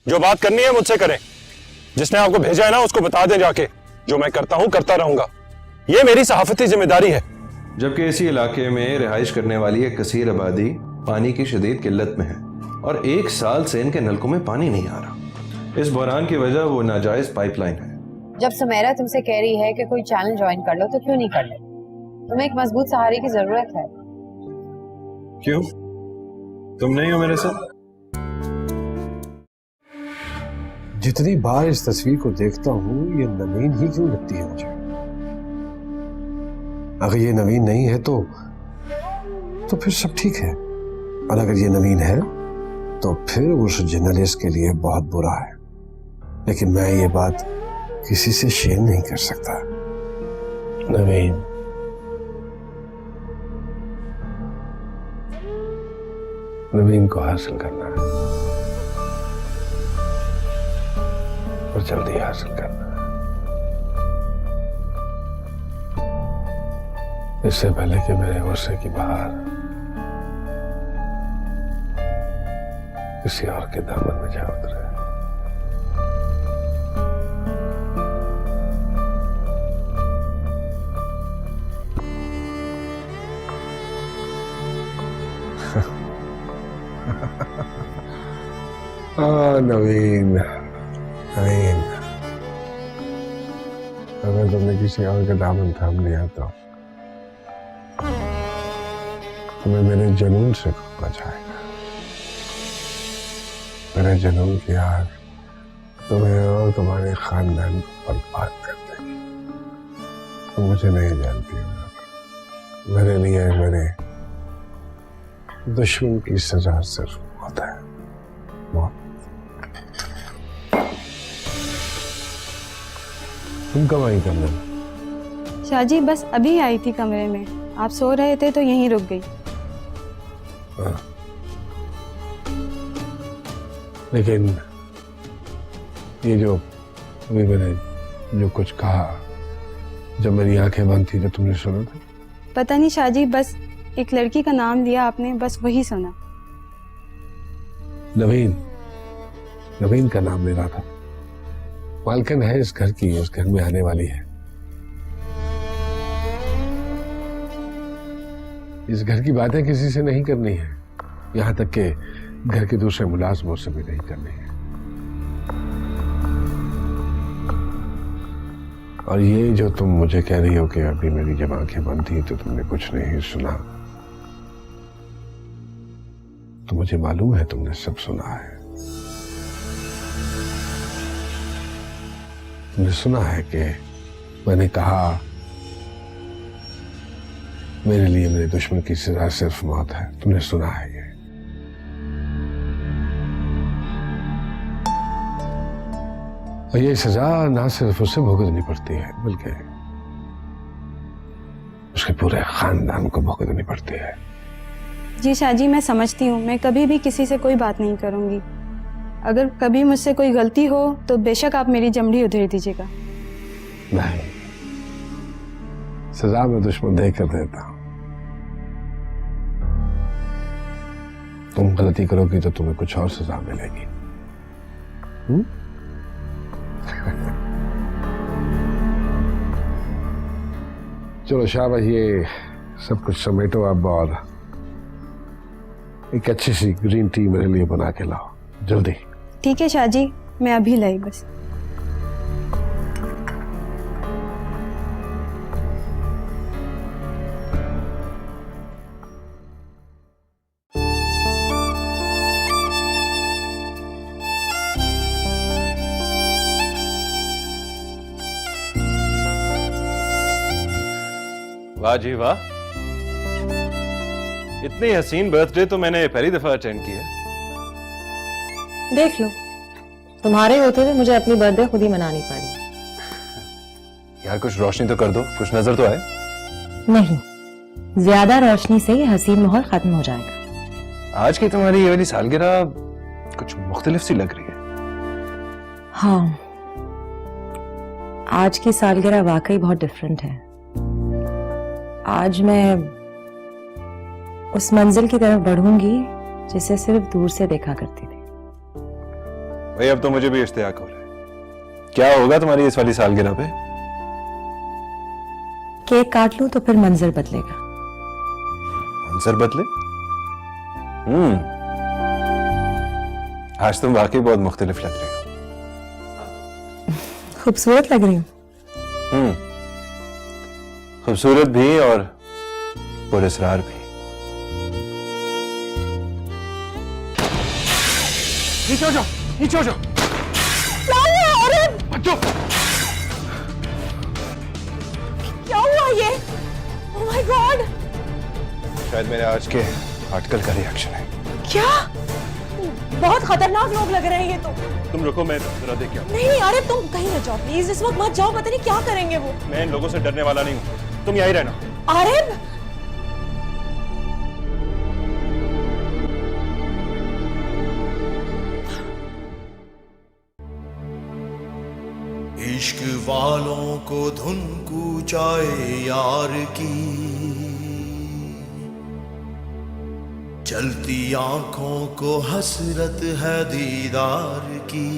जो बात करनी है मुझसे करें। जिसने आपको भेजा है ना उसको बता दें जाके। जो मैं करता हूं करता रहूंगा, ये मेरी सहाफती जिम्मेदारी है। जबकि इसी इलाके में रिहाइश करने वाली एक कसीर आबादी पानी की शदीद किल्लत में है और 1 साल से इनके नलकों में पानी नहीं आ रहा। इस बहरान की वजह वो नाजायज पाइपलाइन है। जब सुमेरा तुमसे कह रही है कि कोई चैनल ज्वाइन कर लो तो क्यों नहीं कर ले? तुम्हें एक मजबूत सहारे की जरूरत है। क्यों? तुम नहीं हो मेरे साथ? जितनी बार इस तस्वीर को देखता हूँ ये नवीन ही क्यों लगती है मुझे। अगर ये नवीन नहीं है तो फिर सब ठीक है, और अगर ये नवीन है तो फिर उस जर्नलिस्ट के लिए बहुत बुरा है। लेकिन मैं ये बात किसी से शेयर नहीं कर सकता। नवीन को हासिल करना है और जल्दी हासिल करना है, इससे पहले कि मेरे गुस्से की बहार किसी और के दामन में जा उतरे। नवीन, अगर तुमने किसी और का दामन थाम लिया तो तुम्हें मेरे जुनून से बचाएगा। मेरे जुनून की आग तुम्हें और तुम्हारे खानदान को बर्बाद कर देगी। तुम मुझे नहीं जानती हो। मेरे लिए मेरे दुश्मन की सजा सिर्फ मौत है, मौत। तुम कब आई कमरे में? शाहजी बस अभी आई थी कमरे में, आप सो रहे थे तो यहीं रुक गई। लेकिन ये जो अभी मैंने जो कुछ कहा, जब मेरी आंखें बंद थी तो तुमने सुना था? पता नहीं शाहजी, बस एक लड़की का नाम लिया आपने, बस वही सुना। नवीन का नाम ले रहा था। मालकिन है इस घर की, इस घर में आने वाली है। इस घर की बातें किसी से नहीं करनी है, यहाँ तक कि घर के दूसरे मुलाजमों से भी नहीं करनी है। और ये जो तुम मुझे कह रही हो कि अभी मेरी जब आंखें बंद थी तो तुमने कुछ नहीं सुना, तो मुझे मालूम है तुमने सब सुना है। तुमने सुना है कि मैंने कहा मेरे लिए मेरे दुश्मन की सजा सिर्फ मौत है। तुमने सुना है ये। और ये सजा ना सिर्फ उसे भुगतनी पड़ती है बल्कि उसके पूरे खानदान को भुगतनी पड़ती है। जी शाहजी, मैं समझती हूँ, मैं कभी भी किसी से कोई बात नहीं करूंगी। अगर कभी मुझसे कोई गलती हो तो बेशक आप मेरी जमड़ी उधेड़ दीजिएगा। नहीं, सजा मैं दुश्मन देकर देता हूं। तुम गलती करोगी तो तुम्हें कुछ और सजा मिलेगी। चलो शाबाश, ये सब कुछ समेटो अब और एक अच्छी सी ग्रीन टी मेरे लिए बना के लाओ जल्दी। ठीक है शाहजी, मैं अभी लाई बस। वाह जी वाह, इतनी हसीन बर्थडे तो मैंने पहली दफा अटेंड की है। देख लो, तुम्हारे होते हुए मुझे अपनी बर्थडे खुद ही मनानी पड़ी। यार कुछ रोशनी तो कर दो, कुछ नजर तो आए। नहीं, ज्यादा रोशनी से ये हसीन माहौल खत्म हो जाएगा। आज की तुम्हारी ये वाली सालगिरह कुछ मुख्तलिफ सी लग रही है। हाँ, आज की सालगिरह वाकई बहुत डिफरेंट है। आज मैं उस मंजिल की तरफ बढ़ूंगी जिसे सिर्फ दूर से देखा करती थी। भाई अब तो मुझे भी इश्तियाक हो रहा है। क्या होगा तुम्हारी इस वाली सालगिरह पे? केक काट लूं तो फिर मंजर बदलेगा। मंजर बदले? आज तुम वाकई बहुत मुख्तलिफ लग रही हो। खूबसूरत लग रही हूँ। खूबसूरत भी और पुरस्कार भी। नीचे हो जाओ, नीचे हो जाओ। बच्चों, क्या हुआ ये? Oh my God! शायद मेरे आज के आर्टिकल का रिएक्शन है। क्या? बहुत खतरनाक लोग लग रहे हैं ये तो। तुम रुको, मैं जरा देख के आता हूं। नहीं अरे तुम कहीं न जाओ प्लीज, इस वक्त मत जाओ, पता नहीं क्या करेंगे वो। मैं इन लोगों से डरने वाला नहीं हूं, तुम यहीं रहना। आरिफ! इश्क वालों को धुन कूचाए यार की, चलती आंखों को हसरत है दीदार की।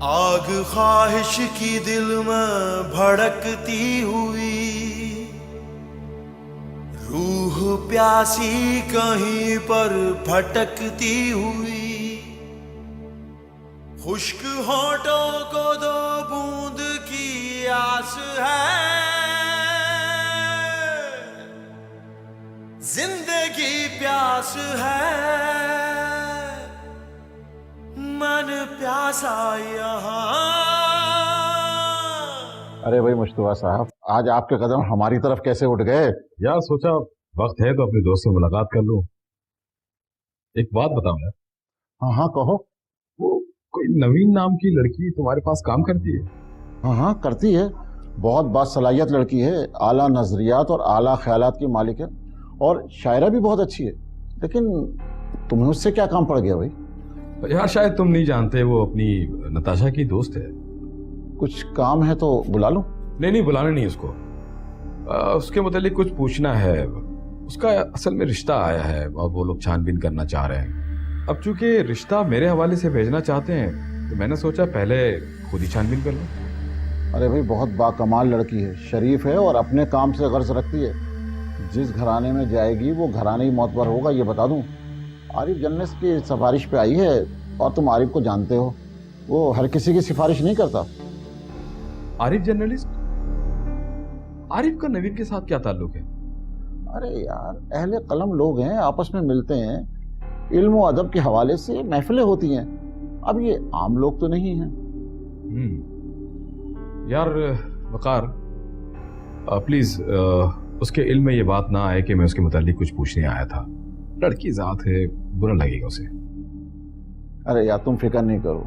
आग ख्वाहिश की दिल में भड़कती हुई, रूह प्यासी कहीं पर भटकती हुई। खुश्क होठों को दो बूंद की आस है, जिंदगी प्यास है, मन प्यासा यहाँ। अरे भाई मुश्तबा साहब, आज आपके कदम हमारी तरफ कैसे उठ गए? यार सोचा वक्त है तो अपने दोस्त से मुलाकात कर लूं। एक बात बताओ यार। हाँ हाँ कहो। वो कोई नवीन नाम की लड़की तुम्हारे पास काम करती है? हाँ हाँ करती है, बहुत बासलाहियत लड़की है, आला नजरियात और आला ख्यालात की मालिक है और शायरा भी बहुत अच्छी है। लेकिन तुम्हें उससे क्या काम पड़ गया भाई? यार शायद तुम नहीं जानते, वो अपनी नताशा की दोस्त है। कुछ काम है तो बुला लो। नहीं बुलाना नहीं उसको। उसके मुतालिक कुछ पूछना है। उसका असल में रिश्ता आया है और वो लोग छानबीन करना चाह रहे हैं। अब चूंकि रिश्ता मेरे हवाले से भेजना चाहते हैं तो मैंने सोचा पहले खुद ही छानबीन कर लूं। अरे भाई बहुत बाकमाल लड़की है, शरीफ है और अपने काम से गर्ज रखती है। जिस घराने में जाएगी वो घराने ही मोतबर होगा, ये बता दूं। आरिफ जन्नत की सिफारिश पे आई है और तुम आरिफ को जानते हो, वो हर किसी की सिफारिश नहीं करता। आरिफ जर्नलिस्ट? आरिफ का नवीन के साथ क्या ताल्लुक है? अरे यार अहले कलम लोग हैं, आपस में मिलते हैं, इल्म और अदब के हवाले से महफिलें होती हैं। अब ये आम लोग तो नहीं हैं। यार वकार, प्लीज उसके इल्म में ये बात ना आए कि मैं उसके मुतालिक कुछ पूछने आया था। लड़की जात है, बुरा लगेगा उसे। अरे यार तुम फिक्र नहीं करो,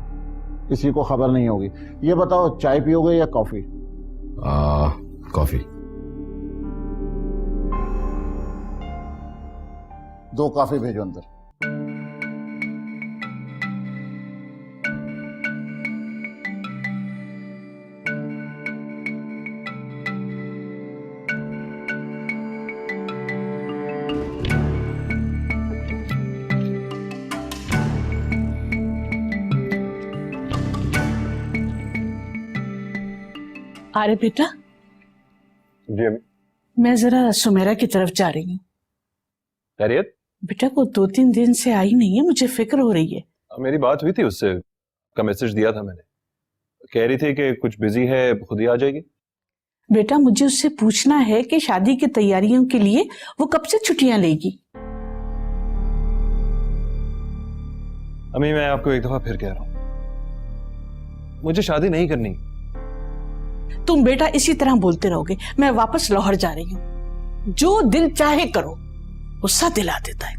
किसी को खबर नहीं होगी। ये बताओ चाय पियोगे या कॉफी? कॉफी। 2 कॉफी भेजो अंदर। अरे बेटा, जी अम्मी। मैं जरा सुमेरा की तरफ जा रही हूँ। खैरियत? बेटा वो 2-3 दिन से आई नहीं है, मुझे फिक्र हो रही है। मेरी बात हुई थी उससे, का मैसेज दिया था मैंने। कह रही थी कि कुछ बिजी है, खुद ही आ जाएगी। बेटा मुझे उससे पूछना है कि शादी की तैयारियों के लिए वो कब से छुट्टियां लेगी। अम्मी मैं आपको एक दफा फिर कह रहा हूँ, मुझे शादी नहीं करनी। तुम बेटा इसी तरह बोलते रहोगे, मैं वापस लाहौर जा रही हूँ। जो दिल चाहे करो, गुस्सा दिला देता है।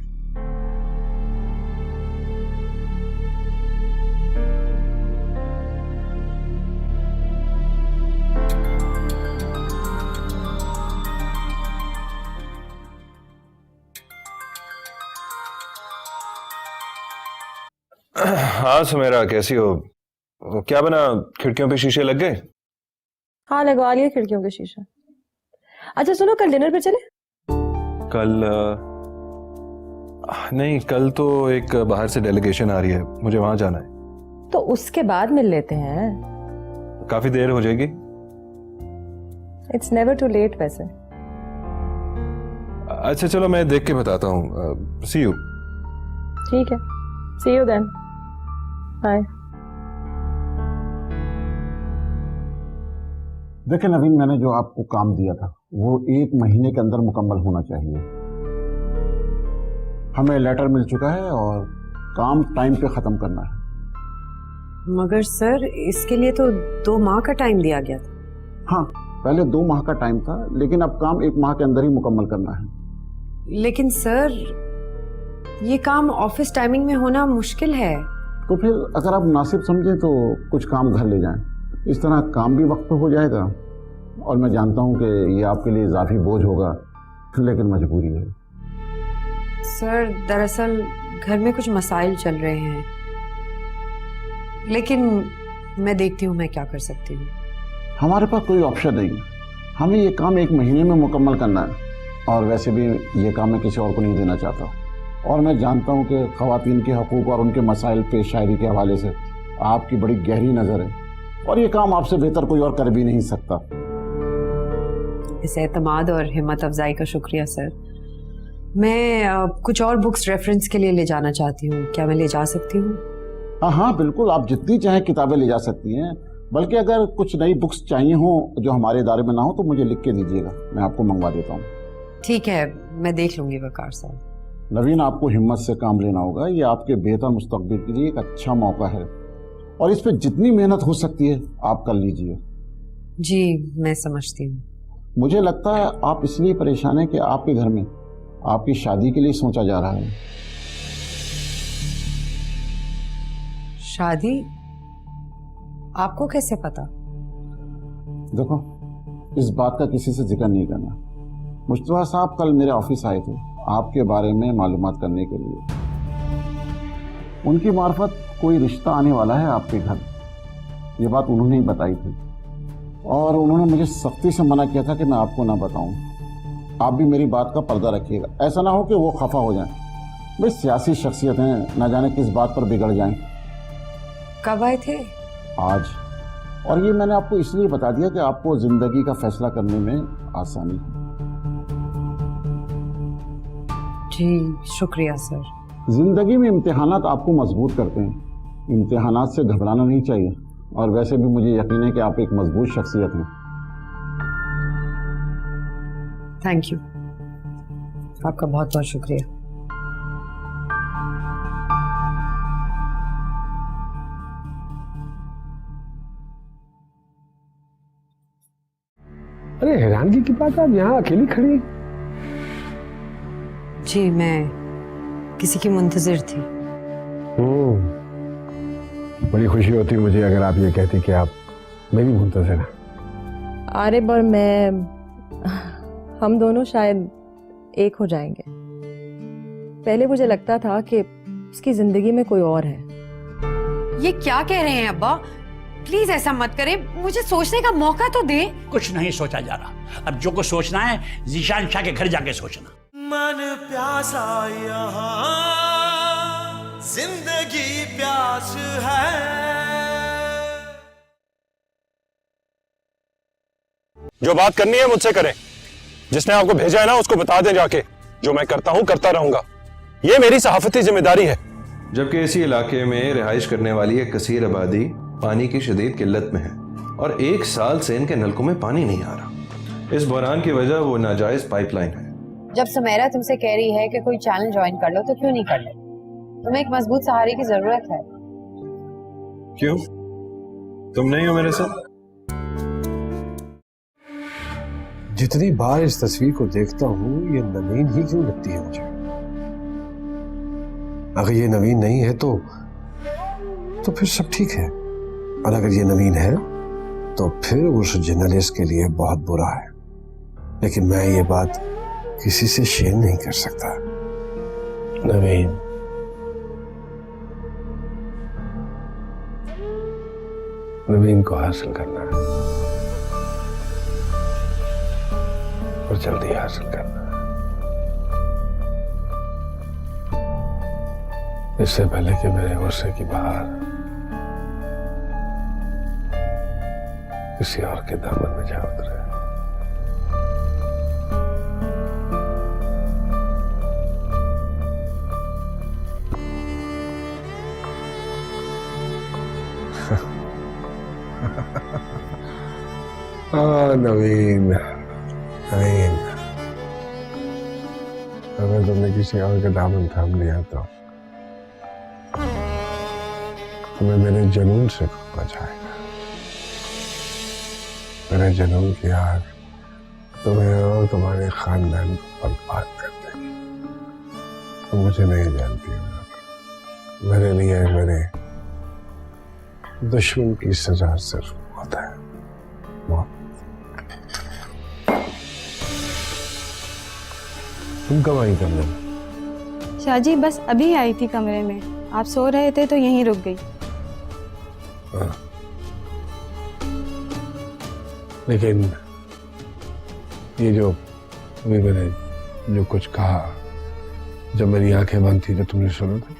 हाँ सुमेरा, कैसी हो? क्या बना, खिड़कियों पे शीशे लग गए? हाँ लगवा लिए खिड़कियों के शीशे। अच्छा सुनो, कल डिनर पे चले? कल नहीं, कल तो एक बाहर से डेलीगेशन आ रही है, मुझे वहां जाना है। तो उसके बाद मिल लेते हैं। काफी देर हो जाएगी। इट्स नेवर टू लेट वैसे। अच्छा चलो, मैं देख के बताता हूँ। सी यू। ठीक है, सी यू देन, बाय। देखिए नवीन, मैंने जो आपको काम दिया था वो 1 महीने के अंदर मुकम्मल होना चाहिए। हमें लेटर मिल चुका है और काम टाइम पे खत्म करना है। मगर सर इसके लिए तो 2 माह का टाइम दिया गया था। हाँ, पहले 2 माह का टाइम था, लेकिन अब काम 1 माह के अंदर ही मुकम्मल करना है। लेकिन सर ये काम ऑफिस टाइमिंग में होना मुश्किल है। तो फिर अगर आप मुनासिब समझें तो कुछ काम घर ले जाएं, इस तरह काम भी वक्त पे हो जाएगा। और मैं जानता हूं कि ये आपके लिए इजाफी बोझ होगा, लेकिन मजबूरी है। सर दरअसल घर में कुछ मसाइल चल रहे हैं, लेकिन मैं देखती हूँ मैं क्या कर सकती हूँ। हमारे पास कोई ऑप्शन नहीं है, हमें ये काम 1 महीने में मुकम्मल करना है। और वैसे भी ये काम मैं किसी और को नहीं देना चाहता। और मैं जानता हूँ कि ख़वातीन के हकूक़ और उनके मसाइल पेश शायरी के हवाले से आपकी बड़ी गहरी नज़र है, और ये काम आपसे बेहतर कोई और कर भी नहीं सकता। इस एतमाद और हिम्मत अफजाई का शुक्रिया सर। मैं कुछ और बुक्स रेफरेंस के लिए ले जाना चाहती हूँ, क्या मैं ले जा सकती हूँ? हाँ बिल्कुल, आप जितनी चाहें किताबें ले जा सकती हैं। बल्कि अगर कुछ नई बुक्स चाहिए हों जो हमारे इदारे में ना हो तो मुझे लिख के दीजिएगा, मैं आपको मंगवा देता हूँ। ठीक है, मैं देख लूंगी वकार साहब। नवीन, आपको हिम्मत से काम लेना होगा, ये आपके बेहतर मुस्तकबिल के लिए एक अच्छा मौका है, और इस पे जितनी मेहनत हो सकती है आप कर लीजिए। जी मैं समझती हूँ। मुझे लगता है आप इसलिए परेशान हैं कि आपके घर में आपकी शादी के लिए सोचा जा रहा है। शादी? आपको कैसे पता? देखो, इस बात का किसी से जिक्र नहीं करना। मुश्तबा साहब कल मेरे ऑफिस आए थे आपके बारे में मालूमात करने के लिए। उनकी मार्फत कोई रिश्ता आने वाला है आपके घर, ये बात उन्होंने ही बताई थी। और उन्होंने मुझे सख्ती से मना किया था कि मैं आपको ना बताऊं। आप भी मेरी बात का पर्दा रखिएगा, ऐसा ना हो कि वो खफा हो जाएं। भाई सियासी शख्सियत हैं, ना जाने किस बात पर बिगड़ जाएं। कब आए थे? आज। और ये मैंने आपको इसलिए बता दिया कि आपको जिंदगी का फैसला करने में आसानी हो। जी शुक्रिया सर। जिंदगी में इम्तिहानात आपको मजबूत करते हैं, इम्तिहानात से घबराना नहीं चाहिए। और वैसे भी मुझे यकीन है कि आप एक मजबूत शख्सियत हैं। थैंक यू, आपका बहुत बहुत शुक्रिया। अरे हैरानगी की बात, आप यहाँ अकेली खड़ी हैं। जी मैं किसी की मुंतजिर थी। बड़ी खुशी होती मुझे अगर आप ये कहती कि आप मेरी मुंतजिर हैं। आरिफ और मैं, हम दोनों शायद एक हो जाएंगे। पहले मुझे लगता था कि उसकी जिंदगी में कोई और है। ये क्या कह रहे हैं अब्बा? प्लीज ऐसा मत करें, मुझे सोचने का मौका तो दे। कुछ नहीं सोचा जा रहा, अब जो कुछ सोचना है जीशान शाह के घर जाके सोचना। मन प्यासा यहाँ जिंदगी प्यास है। जो बात करनी है मुझसे करें, जिसने आपको भेजा है ना उसको बता दें जाके, जो मैं करता हूं करता रहूंगा, ये मेरी सहाफती जिम्मेदारी है। जबकि इसी इलाके में रिहाइश करने वाली एक कसीर आबादी पानी की शदीद किल्लत में है और 1 साल से इनके नलकों में पानी नहीं आ रहा। इस बहरान की वजह वो नाजायज पाइपलाइन है। जब सुमेरा तुमसे कह रही है कि कोई चैनल ज्वाइन कर लो तो क्यों नहीं कर ले? तुम्हें एक मजबूत सहारे की जरूरत है। क्यों? तुम नहीं हो मेरे साथ? जितनी बार इस तस्वीर को देखता हूँ ये नवीन ही क्यों लगती है मुझे। अगर ये नवीन नहीं है तो फिर सब ठीक है, और अगर ये नवीन है तो फिर उस जर्नलिस्ट के लिए बहुत बुरा है। लेकिन मैं ये बात किसी से शेयर नहीं कर सकता। नवीन को हासिल करना है और जल्दी हासिल करना है। इससे पहले कि मेरे गुस्से की बहार किसी और के दामन में जा उतरे। नवीन, नवीन, अगर तुमने किसी और का दामन थाम लिया तो तुम्हें मेरे जुनून से बचाएगा। मेरे जुनून की आग तुम्हें और तुम्हारे खानदान को बर्बाद कर देगी। तुम मुझे नहीं जानती हो। मेरे लिए मेरे दुश्मन की सजा सिर्फ मौत है, मौत। तुम कब आई कमरे में? शाहजी बस अभी आई थी कमरे में, आप सो रहे थे तो यहीं रुक गई। हाँ। लेकिन ये जो अभी मैंने जो कुछ कहा, जब मेरी आंखें बंद थी तो तुमने सुना था?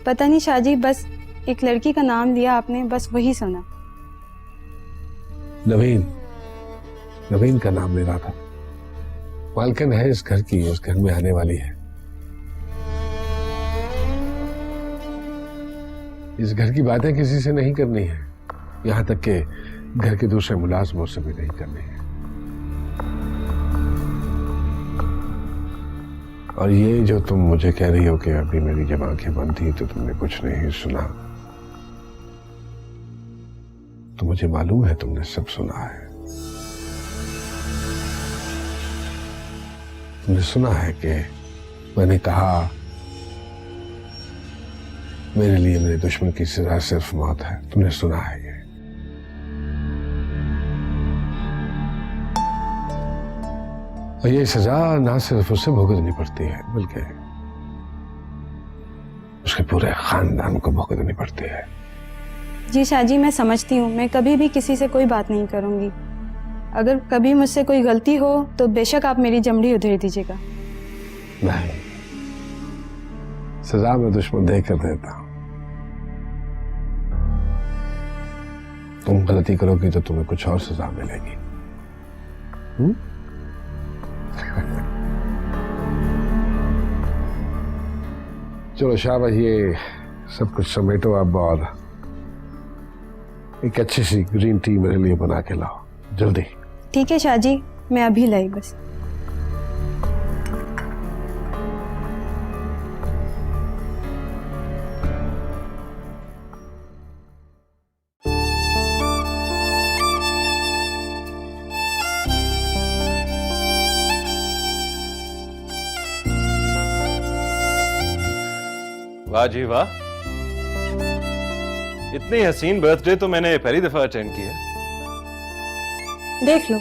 पता नहीं शाहजी, बस एक लड़की का नाम लिया आपने, बस वही सुना। नवीन, नवीन का नाम ले रहा था। मालकिन है इस घर की, इस घर में आने वाली है। इस घर की बातें किसी से नहीं करनी है, यहां तक कि घर के दूसरे मुलाजमों से भी नहीं करनी है। और ये जो तुम मुझे कह रही हो कि अभी मेरी जब आंखें बंद थी तो तुमने कुछ नहीं सुना, तो मुझे मालूम है तुमने सब सुना है। तुमने सुना है कि मैंने कहा मेरे लिए मेरे दुश्मन की सजा सिर्फ मौत है। तुमने सुना है ये। और ये सजा ना सिर्फ उसे भुगतनी पड़ती है, बल्कि उसके पूरे खानदान को भुगतनी पड़ती है। जी शाहजी, मैं समझती हूँ, मैं कभी भी किसी से कोई बात नहीं करूंगी। अगर कभी मुझसे कोई गलती हो तो बेशक आप मेरी जमड़ी उधेड़ दीजिएगा। नहीं, सजा मैं दुश्मन देकर देता हूं। तुम गलती करोगी तो तुम्हें कुछ और सजा मिलेगी। चलो शाबाश, ये सब कुछ समेटो अब और एक अच्छी सी ग्रीन टी मेरे लिए बना के लाओ जल्दी। ठीक है शाहजी, मैं अभी लाई बस। वाह जी वाह, इतनी हसीन बर्थडे तो मैंने पहली दफा अटेंड की है। देख लो,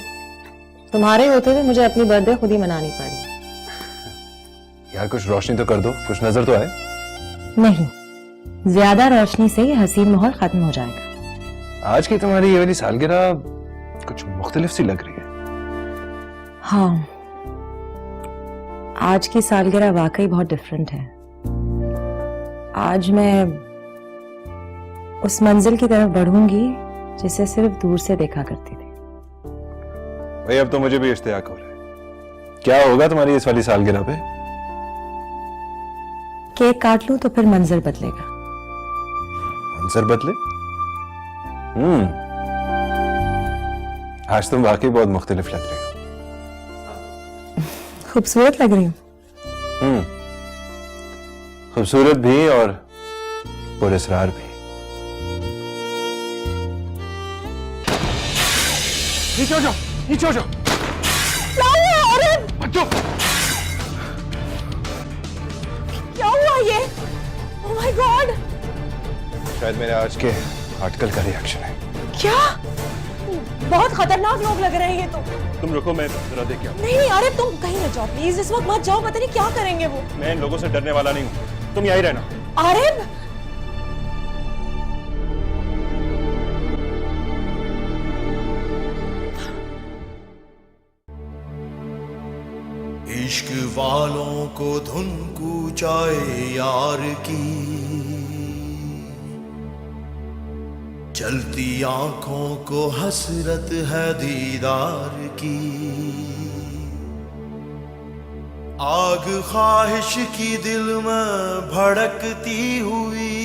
तुम्हारे होते हुए मुझे अपनी बर्थडे खुद ही मनानी पड़ी। यार कुछ रोशनी तो कर दो, कुछ नजर तो आए। नहीं, ज्यादा रोशनी से ये हसीन माहौल खत्म हो जाएगा। आज की तुम्हारी ये वाली सालगिरह कुछ मुख्तलिफ सी लग रही है। हाँ, आज की सालगिरह वाकई बहुत डिफरेंट है। आज मैं उस मंजिल की तरफ बढ़ूंगी जिसे सिर्फ दूर से देखा करती थी। भाई अब तो मुझे भी इश्तियाक हो रहा है। क्या होगा तुम्हारी इस वाली सालगिरह पे? केक काट लूं तो फिर मंजर बदलेगा। मंजर बदले? आज तुम वाकई बहुत मुख्तलिफ लग रही हो। खूबसूरत लग रही हूँ। खूबसूरत भी और पुरअसरार भी। नीचे हो जाओ, नीचे हो जाओ। बच्चों, क्या हुआ ये? Oh my God! शायद मेरे आज के आर्टिकल का रिएक्शन है। क्या? बहुत खतरनाक लोग लग रहे हैं ये तो। तुम रुको, मैं जरा देख के आता हूं। नहीं अरे तुम कहीं न जाओ प्लीज, इस वक्त मत जाओ, पता नहीं क्या करेंगे वो। मैं इन लोगों से डरने वाला नहीं हूं, तुम यहीं रहना। आरिफ! इश्क वालों को धुन कूचाए यार की, चलती आंखों को हसरत है दीदार की। आग ख्वाहिश की दिल में भड़कती हुई,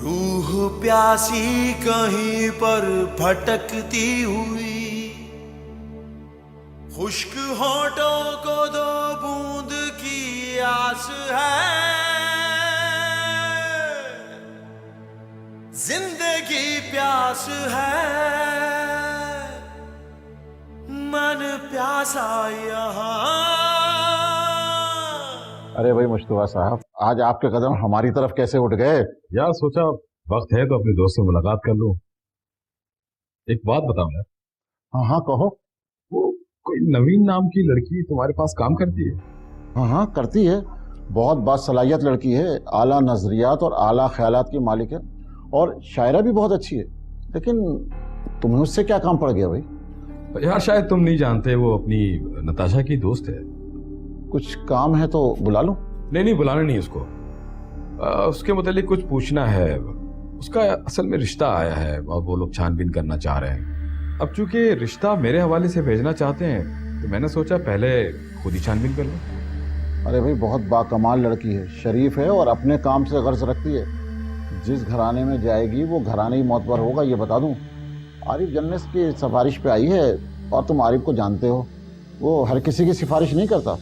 रूह प्यासी कहीं पर भटकती हुई। खुश्क होठों को दो बूंद की आस है, जिंदगी प्यास है, मन प्यासा यहाँ। अरे भाई मुश्तबा साहब, आज आपके कदम हमारी तरफ कैसे उठ गए? यार सोचा वक्त है तो अपने दोस्त से मुलाकात कर लूं। एक बात बताओ यार। हाँ हाँ कहो। वो कोई नवीन नाम की लड़की तुम्हारे पास काम करती है? हाँ हाँ करती है, बहुत बासलाहियत लड़की है, आला नजरियात और आला ख्यालात की मालिक है, और शायरा भी बहुत अच्छी है। लेकिन तुम्हें उससे क्या काम पड़ गया भाई? यार शायद तुम नहीं जानते, वो अपनी नताशा की दोस्त है। कुछ काम है तो बुला लो। नहीं बुलाना नहीं उसको। उसके मुतालिक कुछ पूछना है। उसका असल में रिश्ता आया है और वो लोग छानबीन करना चाह रहे हैं। अब चूंकि रिश्ता मेरे हवाले से भेजना चाहते हैं तो मैंने सोचा पहले खुद ही छानबीन कर लूं। अरे भाई बहुत बाकमाल लड़की है, शरीफ है और अपने काम से गर्ज रखती है। जिस घराने में जाएगी वो घराने ही मोतबर होगा, ये बता दूं। आरिफ जन्नत की सिफारिश पे आई है, और तुम आरिफ को जानते हो, वो हर किसी की सिफारिश नहीं करता।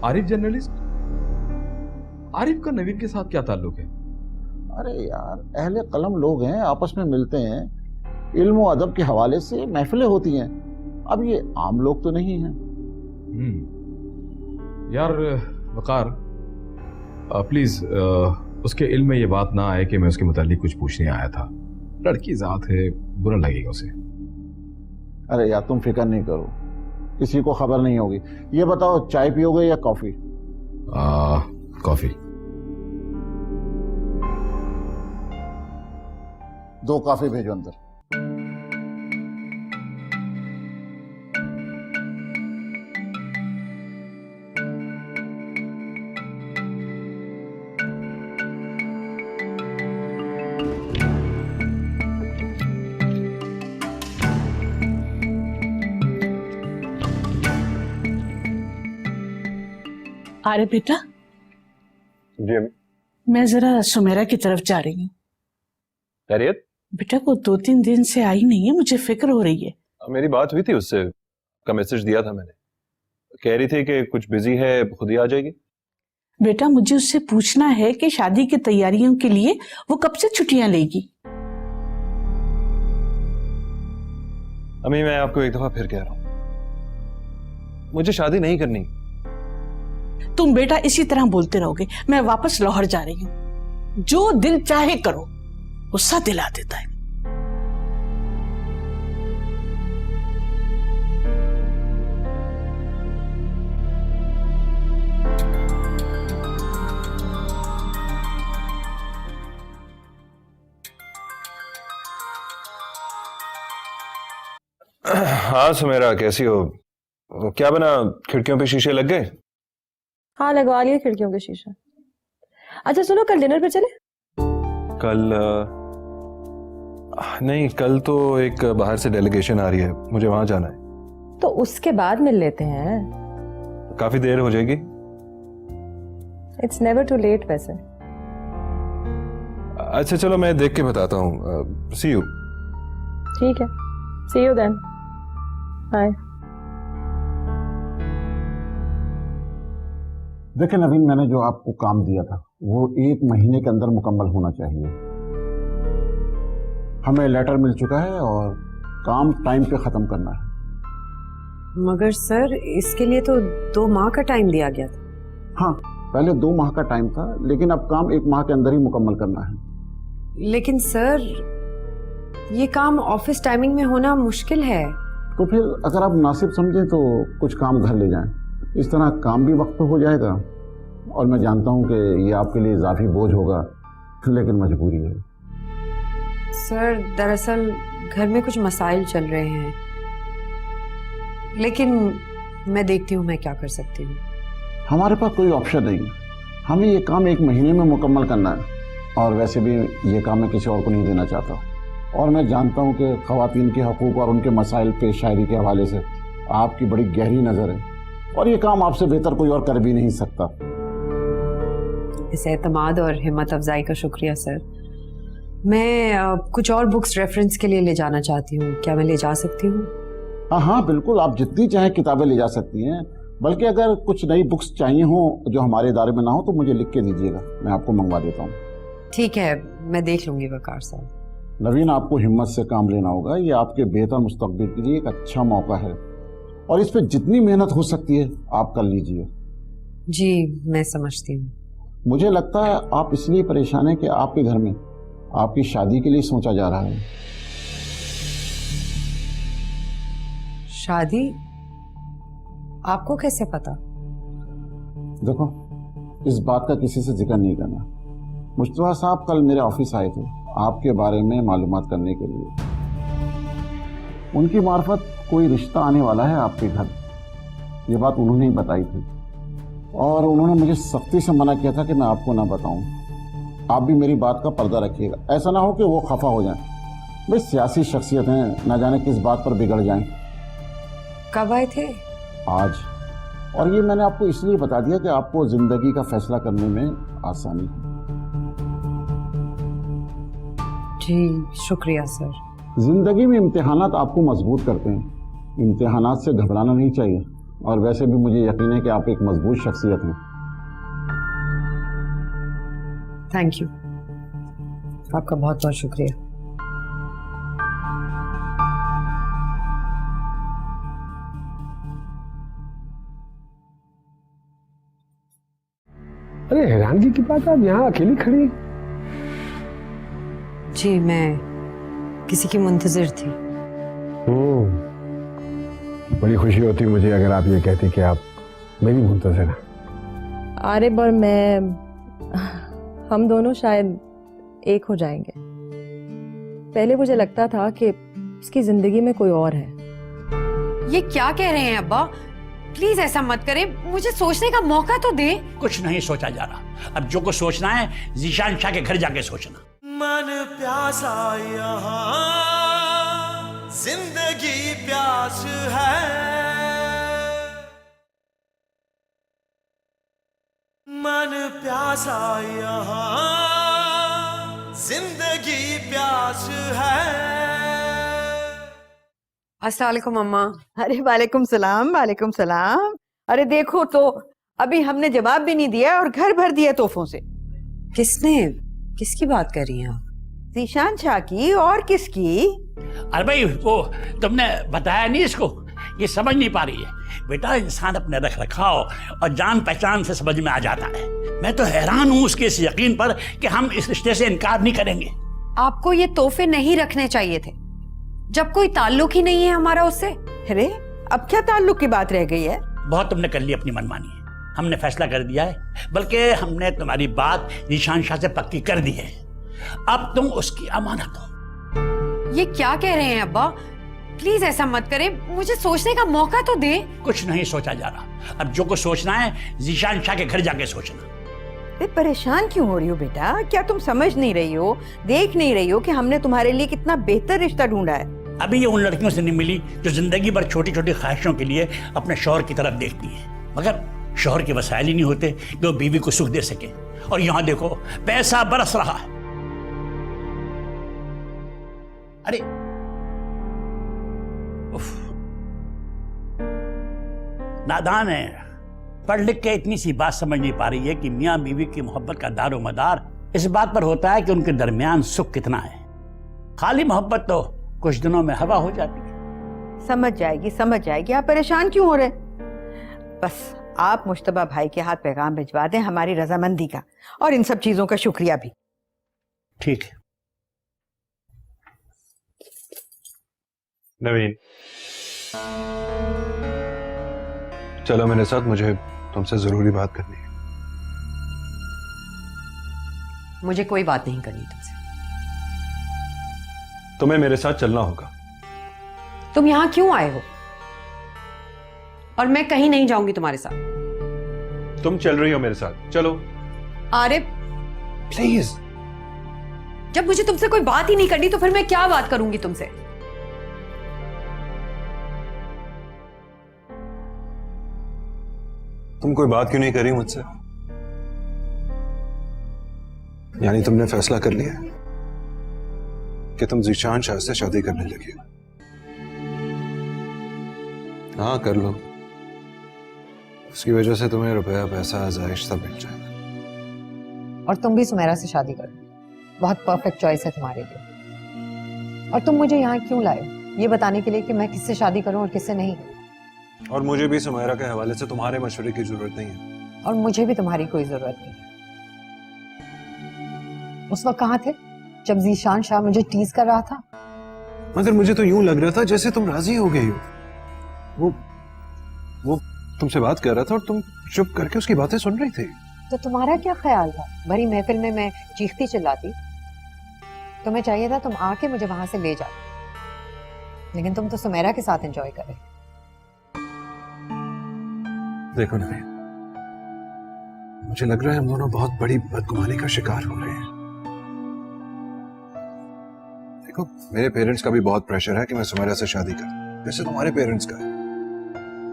आरिफ जर्नलिस्ट? आरिफ का नवीन के साथ क्या ताल्लुक है? अरे यार अहले कलम लोग हैं, आपस में मिलते हैं, इल्म और अदब के हवाले से महफिलें होती हैं। अब ये आम लोग तो नहीं हैं। यार वकार, प्लीज उसके इल्म में ये बात ना आए कि मैं उसके मुतालिक कुछ पूछने आया था। लड़की जात है, बुरा लगेगा उसे। अरे यार तुम फिक्र नहीं करो, किसी को खबर नहीं होगी। ये बताओ चाय पियोगे या कॉफी? कॉफी। 2 कॉफी भेजो अंदर। अरे बेटा, जी मैं जरा सुमेरा की तरफ जा रही हूँ। खैरियत? बेटा वो 2-3 दिन से आई नहीं है, मुझे फिक्र हो रही है। मेरी बात हुई थी उससे, का मैसेज दिया था मैंने। कह रही थी कि कुछ बिजी है, खुद ही आ जाएगी। बेटा मुझे उससे पूछना है कि शादी की तैयारियों के लिए वो कब से छुट्टियां लेगी। अम्मी मैं आपको एक दफा फिर कह रहा हूँ, मुझे शादी नहीं करनी। तुम बेटा इसी तरह बोलते रहोगे, मैं वापस लाहौर जा रही हूँ। जो दिल चाहे करो, गुस्सा दिला देता है। हाँ सुमेरा, कैसी हो? क्या बना, खिड़कियों पे शीशे लग गए? हाँ लगवा लिए खिड़कियों के शीशे। अच्छा सुनो, कल डिनर पे चले? कल नहीं, कल तो एक बाहर से डेलीगेशन आ रही है, मुझे वहां जाना है। तो उसके बाद मिल लेते हैं। काफी देर हो जाएगी। इट्स नेवर टू लेट वैसे। अच्छा चलो मैं देख के बताता हूँ। सी यू। ठीक है, सी यू देन, बाय। देखिए नवीन, मैंने जो आपको काम दिया था वो 1 महीने के अंदर मुकम्मल होना चाहिए। हमें लेटर मिल चुका है और काम टाइम पे खत्म करना है। मगर सर इसके लिए तो 2 माह का टाइम दिया गया था। हाँ पहले 2 माह का टाइम था, लेकिन अब काम 1 माह के अंदर ही मुकम्मल करना है। लेकिन सर ये काम ऑफिस टाइमिंग में होना मुश्किल है। तो फिर अगर आप मुनासिब समझें तो कुछ काम घर ले जाएं, इस तरह काम भी वक्त पे हो जाएगा। और मैं जानता हूं कि ये आपके लिए इजाफी बोझ होगा, लेकिन मजबूरी है। सर दरअसल घर में कुछ मसाइल चल रहे हैं, लेकिन मैं देखती हूँ मैं क्या कर सकती हूँ। हमारे पास कोई ऑप्शन नहीं है, हमें ये काम 1 महीने में मुकम्मल करना है। और वैसे भी ये काम मैं किसी और को नहीं देना चाहता। और मैं जानता हूँ कि ख़वातीन के हकूक़ और उनके मसाइल पे शायरी के हवाले से आपकी बड़ी गहरी नज़र है, और ये काम आपसे बेहतर कोई और कर भी नहीं सकता। इस एतमाद और हिम्मत अफजाई का शुक्रिया सर। मैं कुछ और बुक्स रेफरेंस के लिए ले जाना चाहती हूँ, क्या मैं ले जा सकती हूँ? हाँ बिल्कुल, आप जितनी चाहें किताबें ले जा सकती हैं। बल्कि अगर कुछ नई बुक्स चाहिए हों जो हमारे इदारे में ना हो तो मुझे लिख के दीजिएगा, मैं आपको मंगवा देता हूँ। ठीक है, मैं देख लूंगी वकार साहब। नवीन, आपको हिम्मत से काम लेना होगा, ये आपके बेहतर मुस्तकबिल के लिए एक अच्छा मौका है, और इस पे जितनी मेहनत हो सकती है आप कर लीजिए। जी मैं समझती हूँ। मुझे लगता है आप इसलिए परेशान हैं कि आपके घर में आपकी शादी के लिए सोचा जा रहा है। शादी? आपको कैसे पता? देखो, इस बात का किसी से जिक्र नहीं करना। मुस्तफा साहब कल मेरे ऑफिस आए थे आपके बारे में मालूमात करने के लिए। उनकी मार्फत कोई रिश्ता आने वाला है आपके घर, ये बात उन्होंने ही बताई थी, और उन्होंने मुझे सख्ती से मना किया था कि मैं आपको ना बताऊं। आप भी मेरी बात का पर्दा रखिएगा, ऐसा ना हो कि वो खफा हो जाएं। भाई सियासी शख्सियत हैं, ना जाने किस बात पर बिगड़ जाएं। कब आए थे? आज। और ये मैंने आपको इसलिए बता दिया कि आपको जिंदगी का फैसला करने में आसानी हो। जी शुक्रिया सर। जिंदगी में इम्तिहानात आपको मजबूत करते हैं, इम्तिहानात से घबराना नहीं चाहिए। और वैसे भी मुझे यकीन है कि आप एक मजबूत शख्सियत हैं। थैंक यू, आपका बहुत बहुत शुक्रिया। अरे हैरानगी की बात, आप यहाँ अकेली खड़ी हैं। जी मैं किसी की मुंतजिर थी। बड़ी खुशी होती मुझे अगर आप ये कहती कि आप मेरी मुंतजिर हैं। आरिफ और मैं, हम दोनों शायद एक हो जाएंगे। पहले मुझे लगता था कि उसकी जिंदगी में कोई और है। ये क्या कह रहे हैं अब्बा? प्लीज ऐसा मत करें, मुझे सोचने का मौका तो दे। कुछ नहीं सोचा जा रहा। अब जो कुछ सोचना है जीशान शाह के घर जाके सोचना। मन प्यासा यहाँ जिंदगी प्यास है, मन प्यासा यहाँ जिंदगी प्यास है। अस्सलाम वालेकुम अम्मा। अरे वालेकुम सलाम, वालेकुम सलाम। अरे देखो तो, अभी हमने जवाब भी नहीं दिया और घर भर दिया तोहफों से। किसकी बात कर रही हैं आप? जीशान शाह की, और किसकी? अरे भाई वो तुमने बताया नहीं इसको, ये समझ नहीं पा रही है। बेटा इंसान अपने रख रखाव और जान पहचान से समझ में आ जाता है। मैं तो हैरान हूँ उसके इस यकीन पर कि हम इस रिश्ते से इनकार नहीं करेंगे। आपको ये तोहफे नहीं रखने चाहिए थे, जब कोई ताल्लुक ही नहीं है हमारा उससे। अरे अब क्या ताल्लुक की बात रह गई है? बहुत तुमने कर ली अपनी मनमानी, हमने फैसला कर दिया है, बल्कि हमने तुम्हारी बात जीशान शाह से पक्की कर दी है। अब तुम उसकी अमानत हो। ये क्या कह रहे हैं अब्बा? प्लीज ऐसा मत करें, मुझे सोचने का मौका तो दे। कुछ नहीं सोचा जा रहा। अब जो कुछ सोचना है जीशान शाह के घर जाके सोचना। अरे परेशान क्यों हो रही हो बेटा? क्या तुम समझ नहीं रही हो, देख नहीं रही हो कि हमने तुम्हारे लिए कितना बेहतर रिश्ता ढूंढा है? अभी ये उन लड़कियों से नहीं मिली जो जिंदगी भर छोटी छोटी ख्वाहिशों के लिए अपने शौहर की तरफ देखती है, मगर शौहर के वसाइल ही नहीं होते कि वो बीवी को सुख दे सके। और यहाँ देखो पैसा बरस रहा है। अरे उफ, नादान है, पढ़ लिख के इतनी सी बात समझ नहीं पा रही है कि मियाँ बीवी की मोहब्बत का दारो मदार इस बात पर होता है कि उनके दरमियान सुख कितना है। खाली मोहब्बत तो कुछ दिनों में हवा हो जाती है। समझ जाएगी, समझ जाएगी। आप परेशान क्यों हो रहे? बस आप मुश्तबा भाई के हाथ पैगाम भिजवा दें हमारी रजामंदी का, और इन सब चीजों का शुक्रिया भी। ठीक है। नवीन, चलो मेरे साथ, मुझे तुमसे जरूरी बात करनी है। मुझे कोई बात नहीं करनी तुमसे। तुम्हें मेरे साथ चलना होगा। तुम यहाँ क्यों आए हो? और मैं कहीं नहीं जाऊंगी तुम्हारे साथ। तुम चल रही हो मेरे साथ, चलो। आरिफ, प्लीज। जब मुझे तुमसे कोई बात ही नहीं करनी तो फिर मैं क्या बात करूंगी तुमसे? तुम कोई बात क्यों नहीं करी मुझसे? यानी तुमने फैसला कर लिया कि तुम जीशान शाह से शादी करने लगी हो? हाँ, कर लो। उसकी वजह से तुम्हें रुपया, पैसा, आज़ाइश सब मिल जाएगा। और तुम भी सुमेरा से शादी करो, बहुत परफेक्ट चॉइस है तुम्हारे लिए। और तुम मुझे यहाँ क्यों लाए? ये बताने के लिए कि मैं किससे शादी करूं और किससे नहीं। और मुझे भी सुमेरा के हवाले से तुम्हारे मशवरे की जरूरत नहीं है। और मुझे भी तुम्हारी कोई जरूरत नहीं है। उस वक्त कहाँ थे जब जीशान शाह मुझे टीज कर रहा था? मगर मुझे तो यूं लग रहा था जैसे तुम राजी हो गई हो। वो तुमसे बात कर रहा था और तुम चुप करके उसकी बातें सुन रही थी। तो तुम्हारा क्या ख्याल था? भरी महफिल में मैं चीखती चिल्लाती। तुम्हें चाहिए था तुम आके मुझे वहां से ले जाओ, लेकिन तुम तो सुमेरा के साथ एंजॉय कर रहे। देखो नवीन, मुझे लग रहा है हम दोनों बहुत बड़ी बदगुमानी का शिकार हो रहे हैं। देखो, मेरे पेरेंट्स का भी बहुत प्रेशर है कि मैं सुमेरा से शादी करूं, जैसे तुम्हारे पेरेंट्स का है।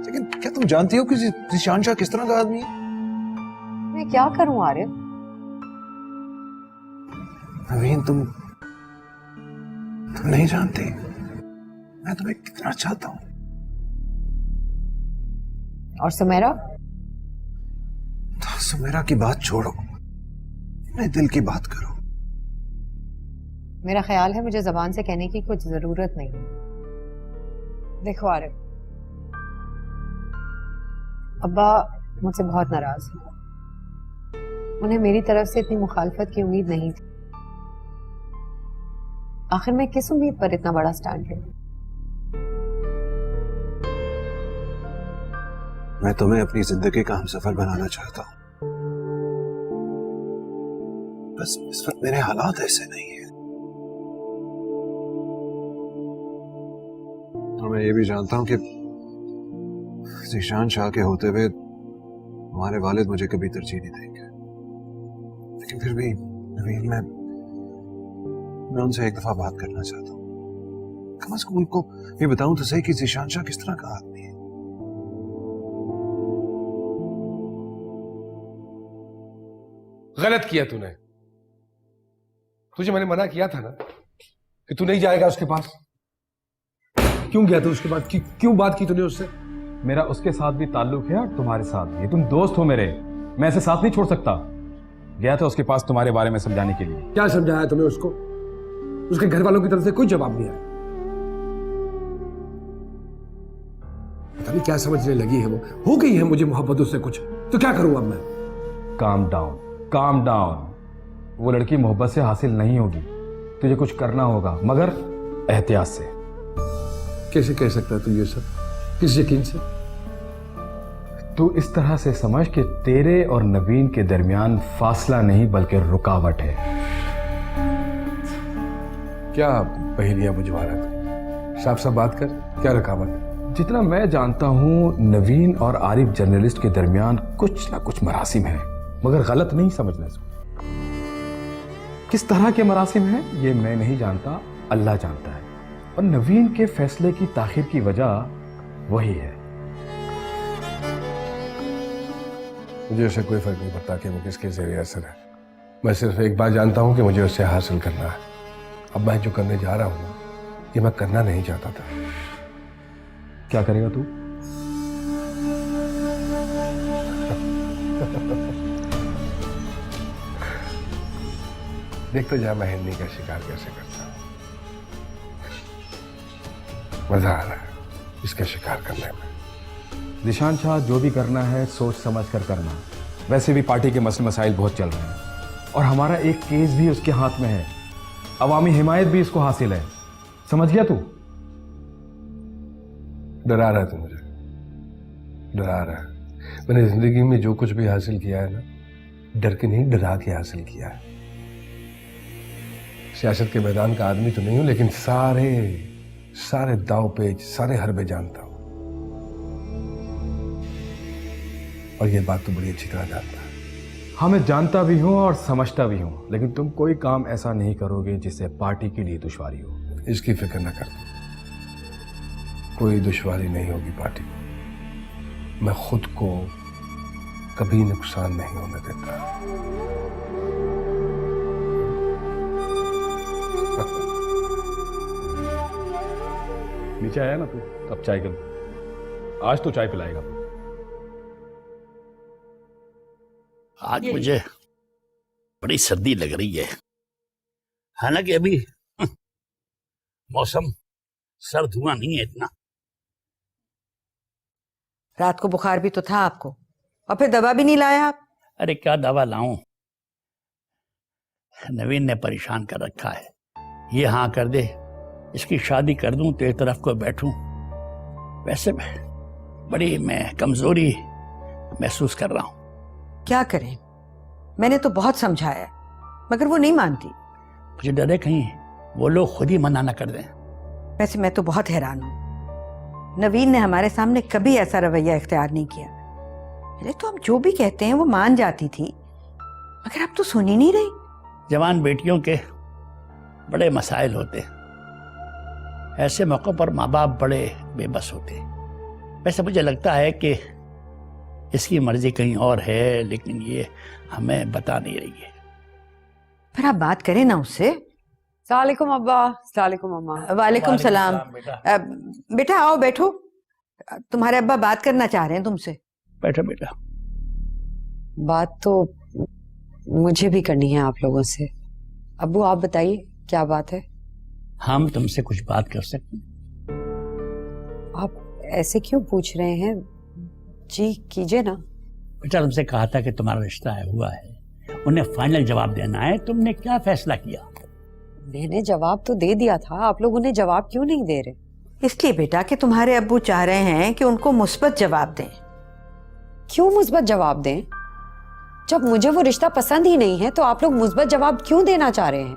लेकिन क्या तुम जानती हो कि जीशान शाह किस तरह का आदमी है? मैं क्या करूं आरिफ? नवीन, तुम नहीं जानती मैं तुम्हें कितना चाहता हूं। और सुमेरा? तो सुमेरा की बात छोड़ो, अपने दिल की बात करो। मेरा ख्याल है मुझे जबान से कहने की कुछ जरूरत नहीं है। देखो आरिफ, अब्बा मुझसे बहुत नाराज हैं। उन्हें मेरी तरफ से इतनी मुखालफत की उम्मीद नहीं थी। आखिर मैं किस उम्मीद पर इतना बड़ा स्टैंड लूं? मैं तुम्हें अपनी जिंदगी का हमसफर बनाना चाहता हूं, बस इस वक्त मेरे हालात ऐसे नहीं है। और मैं ये भी जानता हूं कि जीशान शाह के होते हुए हमारे वालिद मुझे कभी तरजीह नहीं देंगे। लेकिन फिर भी नवीन, मैं उनसे एक दफा बात करना चाहता हूँ। कम से कम उनको ये बताऊं तो सही कि जीशान शाह किस तरह का आदमी है। गलत किया तूने। तुझे मैंने मना किया था ना कि तू नहीं जाएगा उसके पास। क्यों गया तू उसके पास? क्यों बात की तूने उससे? मेरा उसके साथ भी ताल्लुक है और तुम्हारे साथ भी। तुम दोस्त हो मेरे, मैं ऐसे साथ नहीं छोड़ सकता। गया था उसके पास तुम्हारे बारे में समझाने के लिए। क्या समझाया तुम्हें उसको? उसके घर वालों की तरफ से कोई जवाब नहीं आया। पता नहीं क्या समझने लगी है वो। हो गई है मुझे मोहब्बत उससे कुछ, तो क्या करूं अब मैं? Calm down, calm down. वो लड़की मोहब्बत से हासिल नहीं होगी, तुझे कुछ करना होगा, मगर एहतियात से। कैसे कह सकता है तू ये सब? किस यकीन से? तू इस तरह से समझ कि तेरे और नवीन के दरमियान फासला नहीं बल्कि रुकावट है। क्या पहेलियां बुझवा रहा था? साफ साफ बात कर, क्या रुकावट है? जितना मैं जानता हूं, नवीन और आरिफ जर्नलिस्ट के दरमियान कुछ ना कुछ मरासिम है, मगर गलत नहीं समझना इसको। किस तरह के मरासिम हैं ये मैं नहीं जानता, अल्लाह जानता है। और नवीन के फैसले की ताखिर की वजह वही है। मुझे उससे कोई फर्क नहीं पड़ता कि वो किसके ज़रिए असर है। मैं सिर्फ एक बात जानता हूं कि मुझे उससे हासिल करना है। अब मैं जो करने जा रहा हूं ना, ये मैं करना नहीं चाहता था। क्या करेगा तू? देख तो जा, मैं हिरनी का शिकार कैसे करता हूं। मजा आ रहा है इसका शिकार करने में। जीशान शाह, जो भी करना है सोच समझ कर करना। वैसे भी पार्टी के मसले मसाइल बहुत चल रहे हैं और हमारा एक केस भी उसके हाथ में है। अवामी हिमायत भी इसको हासिल है। समझ गया तू? डरा रहा है तू मुझे, डरा रहा है। मैंने जिंदगी में जो कुछ भी हासिल किया है ना, डर के नहीं डरा के हासिल किया है। सियासत के मैदान का आदमी तो नहीं हूं, लेकिन सारे दाव पेच, सारे हरबे जानता हूं। और ये बात तो बड़ी अच्छी तरह जानता है। हाँ, मैं जानता भी हूँ और समझता भी हूँ, लेकिन तुम कोई काम ऐसा नहीं करोगे जिससे पार्टी के लिए दुश्वारी हो। इसकी फिक्र न कर, कोई दुश्वारी नहीं होगी पार्टी को। मैं खुद को कभी नुकसान नहीं होने देता। नीचे आया ना तू, तब चाय कर। आज तो चाय पिलाएगा। आज मुझे बड़ी सर्दी लग रही है, हालांकि अभी मौसम सर्द हुआ नहीं है इतना। रात को बुखार भी तो था आपको, और फिर दवा भी नहीं लाया आप। अरे क्या दवा लाऊं, नवीन ने परेशान कर रखा है। ये हाँ कर दे, इसकी शादी कर दूं तो एक तरफ को बैठूं। वैसे बड़ी मैं कमजोरी महसूस कर रहा हूं। क्या करें, मैंने तो बहुत समझाया मगर वो नहीं मानती। मुझे डर है कहीं वो लोग खुद ही मना न कर दें। वैसे मैं तो बहुत हैरान हूं, नवीन ने हमारे सामने कभी ऐसा रवैया इख्तियार नहीं किया। पहले तो हम जो भी कहते हैं वो मान जाती थी, मगर अब तो सुन ही नहीं रही। जवान बेटियों के बड़े मसाइल होते, ऐसे मौक़ों पर माँ बाप बड़े बेबस होते। वैसे मुझे लगता है कि इसकी मर्जी कहीं और है, लेकिन ये हमें बता नहीं रही है। फिर आप बात करें ना उससे। सलामुअलैकुम अब्बा। सलामुअलैकुम अम्मा। वालेकुम सलाम। बेटा बेटा आओ बैठो, तुम्हारे अब्बा बात करना चाह रहे हैं तुमसे। बैठो बेटा। बात तो मुझे भी करनी है आप लोगों से। अब्बू आप बताइए क्या बात है। हम तुमसे कुछ बात कर सकते हैं? आप ऐसे क्यों पूछ रहे हैं, जी कीजिए ना। बेटा तुमसे कहा था कि तुम्हारा रिश्ता हुआ है, उन्हें फाइनल जवाब देना है। तुमने क्या फैसला किया? मैंने जवाब तो दे दिया था, आप लोग उन्हें जवाब क्यों नहीं दे रहे? इसलिए बेटा कि तुम्हारे अब्बू चाह रहे हैं कि उनको मुस्बत जवाब दें। क्यों मुस्बत जवाब दें? जब मुझे वो रिश्ता पसंद ही नहीं है तो आप लोग मुस्बत जवाब क्यों देना चाह रहे हैं?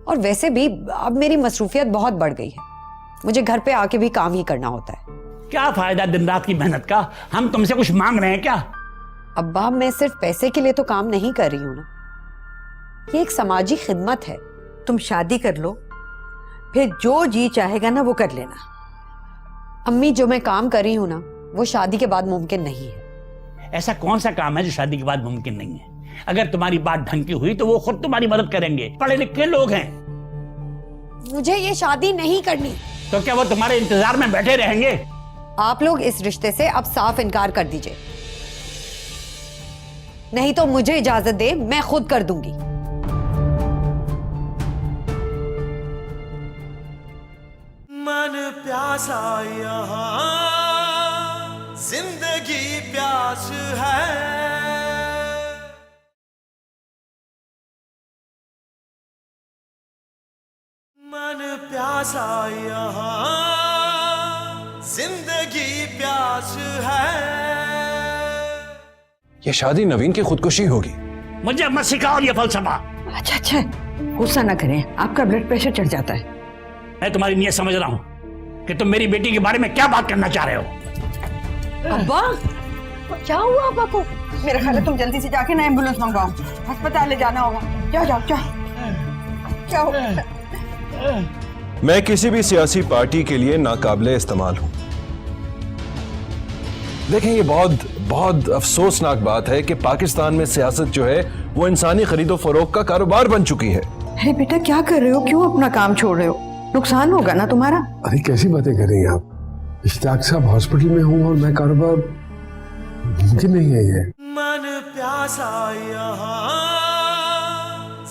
और वैसे भी अब मेरी मसरूफियत बहुत बढ़ गई है, मुझे घर पे आके भी काम ही करना होता है। क्या फायदा दिन रात की मेहनत का? हम तुमसे कुछ मांग रहे हैं क्या? अब्बा मैं सिर्फ पैसे के लिए तो काम नहीं कर रही हूँ ना, ये एक समाजी खिदमत है। तुम शादी कर लो, फिर जो जी चाहेगा ना वो कर लेना। अम्मी जो मैं काम कर रही हूँ ना वो शादी के बाद मुमकिन नहीं है। ऐसा कौन सा काम है जो शादी के बाद मुमकिन नहीं है? अगर तुम्हारी बात ढंग की हुई तो वो खुद तुम्हारी मदद करेंगे, पढ़े लिखे लोग हैं। मुझे ये शादी नहीं करनी। तो क्या वो तुम्हारे इंतजार में बैठे रहेंगे? आप लोग इस रिश्ते से अब साफ इनकार कर दीजिए, नहीं तो मुझे इजाजत दे, मैं खुद कर दूंगी। मन प्यासा यहाँ जिंदगी प्यास है। मन प्यासा यहाँ जिंदगी प्यास है। ये शादी नवीन की खुदकुशी होगी। मुझे मत सिखाओ ये फलसफा। अच्छा अच्छा, गुस्सा ना करें, आपका ब्लड प्रेशर चढ़ जाता है। मैं तुम्हारी नीयत समझ रहा हूँ कि तुम मेरी बेटी के बारे में क्या बात करना चाह रहे हो। अब्बा क्या हुआ अब्बा को? मेरा ख्याल है तुम जल्दी से जाके ना एम्बुलेंस मंगवाओ, अस्पताल ले जाना होगा। जाओ जाओ जाओ। क्या हो? मैं किसी भी सियासी पार्टी के लिए नाकाबिले इस्तेमाल हूं। देखें ये बहुत अफसोसनाक बात है कि पाकिस्तान में सियासत जो है वो इंसानी खरीदो फरोख्त का कारोबार बन चुकी है। अरे बेटा क्या कर रहे हो, क्यों अपना काम छोड़ रहे हो? नुकसान होगा ना तुम्हारा। अरे कैसी बातें कर रही हैं आप? इश्तियाक साहब हॉस्पिटल में हूँ और मैं कारोबार, मुमकिन नहीं है ये। मन प्यासा यहाँ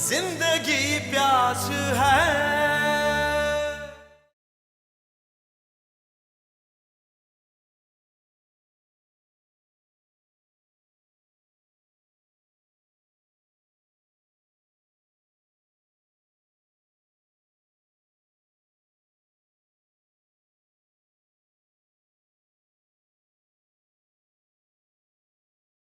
जिंदगी प्यास है।